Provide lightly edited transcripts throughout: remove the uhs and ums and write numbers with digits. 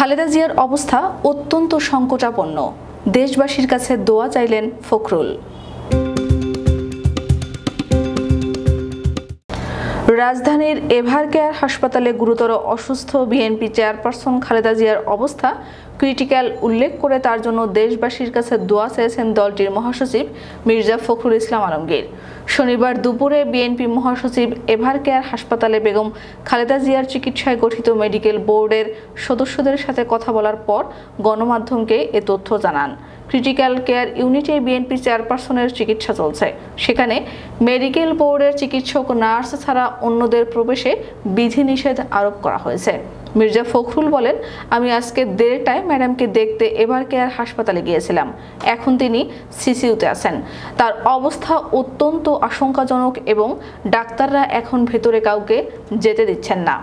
খালেদা জিয়ার অবস্থা অত্যন্ত সংকটাপন্ন। দেশবাসীর কাছে দোয়া চাইলেন ফখরুল। রাজধানীর এভারকেয়ার হাসপাতালে গুরুতর অসুস্থ বিএনপি চেয়ারপারসন খালেদা জিয়ার অবস্থা ক্রিটিক্যাল উল্লেখ করে তার জন্য দেশবাসীর কাছে দোয়া চেয়েছেন দলটির মহাসচিব মির্জা ফখরুল ইসলাম আলমগীর। শনিবার দুপুরে বিএনপি মহাসচিব এভারকেয়ার হাসপাতালে বেগম খালেদা জিয়ার চিকিৎসায় গঠিত মেডিকেল বোর্ডের সদস্যদের সাথে কথা বলার পর গণমাধ্যমকে এ তথ্য জানান। ক্রিটিক্যাল কেয়ার ইউনিটে বিএনপি চেয়ারপারসনের চিকিৎসা চলছে। সেখানে মেডিকেল বোর্ডের চিকিৎসক নার্স ছাড়া অন্যদের প্রবেশে বিধিনিষেধ আরোপ করা হয়েছে। মির্জা ফখরুল বলেন, আমি আজকে 1:30টায় ম্যাডামকে দেখতে এভারকেয়ার হাসপাতালে গিয়েছিলাম। এখন তিনি সিসিইউতে আছেন। তার অবস্থা অত্যন্ত আশঙ্কাজনক এবং ডাক্তাররা এখন ভেতরে কাউকে যেতে দিচ্ছেন না।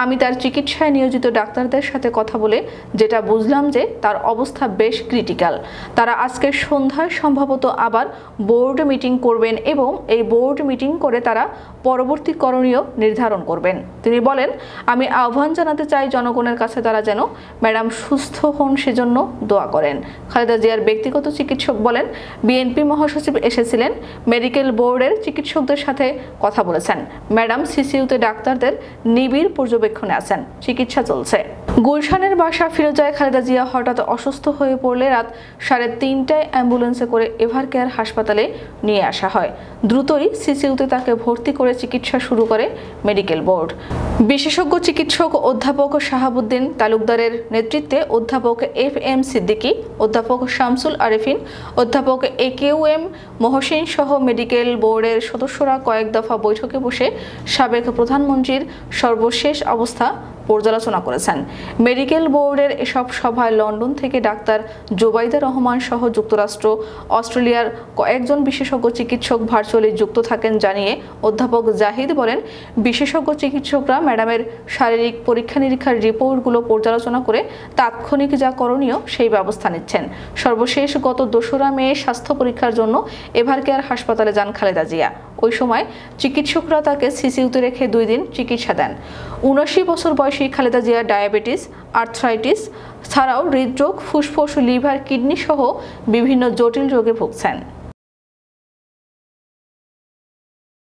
আমি তার চিকিৎসায় নিয়োজিত ডাক্তারদের সাথে কথা বলে যেটা বুঝলাম যে তার অবস্থা বেশ ক্রিটিক্যাল। তারা আজকে সন্ধ্যায় সম্ভবত আবার বোর্ড মিটিং করবেন এবং এই বোর্ড মিটিং করে তারা পরবর্তী করণীয় নির্ধারণ করবেন। তিনি বলেন, আমি আহ্বান জানাতে চাই জনগণের কাছে তারা যেন ম্যাডাম সুস্থ হন সেজন্য দোয়া করেন। খালেদা জিয়ার ব্যক্তিগত চিকিৎসক বলেন, বিএনপি মহাসচিব এসেছিলেন, মেডিকেল বোর্ডের চিকিৎসকদের সাথে কথা বলেছেন। ম্যাডাম সিসিইউতে ডাক্তারদের নিবিড় পর্যবেক্ষণে আছেন, চিকিৎসা চলছে। গুলশানের বাসা ফিরোজায় খালেদা জিয়া হঠাৎ অসুস্থ হয়ে পড়লে রাত 3:30টায় অ্যাম্বুলেন্সে করে এভারকেয়ার হাসপাতালে নিয়ে আসা হয়। দ্রুতই সিসিইউতে তাকে ভর্তি করে চিকিৎসা শুরু করে মেডিকেল বোর্ড। বিশেষজ্ঞ চিকিৎসক অধ্যাপক শাহাবুদ্দিন তালুকদারের নেতৃত্বে অধ্যাপক FM সিদ্দিকী, অধ্যাপক শামসুল আরেফিন, অধ্যাপক AQM মহসিন সহ মেডিকেল বোর্ডের সদস্যরা কয়েক দফা বৈঠকে বসে সাবেক প্রধানমন্ত্রীর সর্বশেষ অবস্থা পর্যালোচনা করেছেন। মেডিকেল বোর্ডের এসব সভায় লন্ডন থেকে ডাক্তার জোবাইদা রহমান সহ যুক্তরাষ্ট্র, অস্ট্রেলিয়ার কয়েকজন বিশেষজ্ঞ চিকিৎসক ভার্চুয়ালি যুক্ত থাকেন জানিয়ে অধ্যাপক জাহিদ বলেন, বিশেষজ্ঞ চিকিৎসকরা ম্যাডামের শারীরিক পরীক্ষা নিরীক্ষার রিপোর্টগুলো পর্যালোচনা করে তাৎক্ষণিক যা করণীয় সেই ব্যবস্থা নিচ্ছেন। সর্বশেষ গত 2রা মে স্বাস্থ্য পরীক্ষার জন্য এভারকেয়ার হাসপাতালে যান খালেদা জিয়া। ওই সময় চিকিৎসকরা তাকে সিসিইউতে রেখে 2 দিন চিকিৎসা দেন। 79 বছর বয়সী খালেদা জিয়া ডায়াবেটিস, আর্থ্রাইটিস ছাড়াও হৃদরোগ, ফুসফুস, লিভার, কিডনি সহ বিভিন্ন জটিল রোগে ভুগছেন।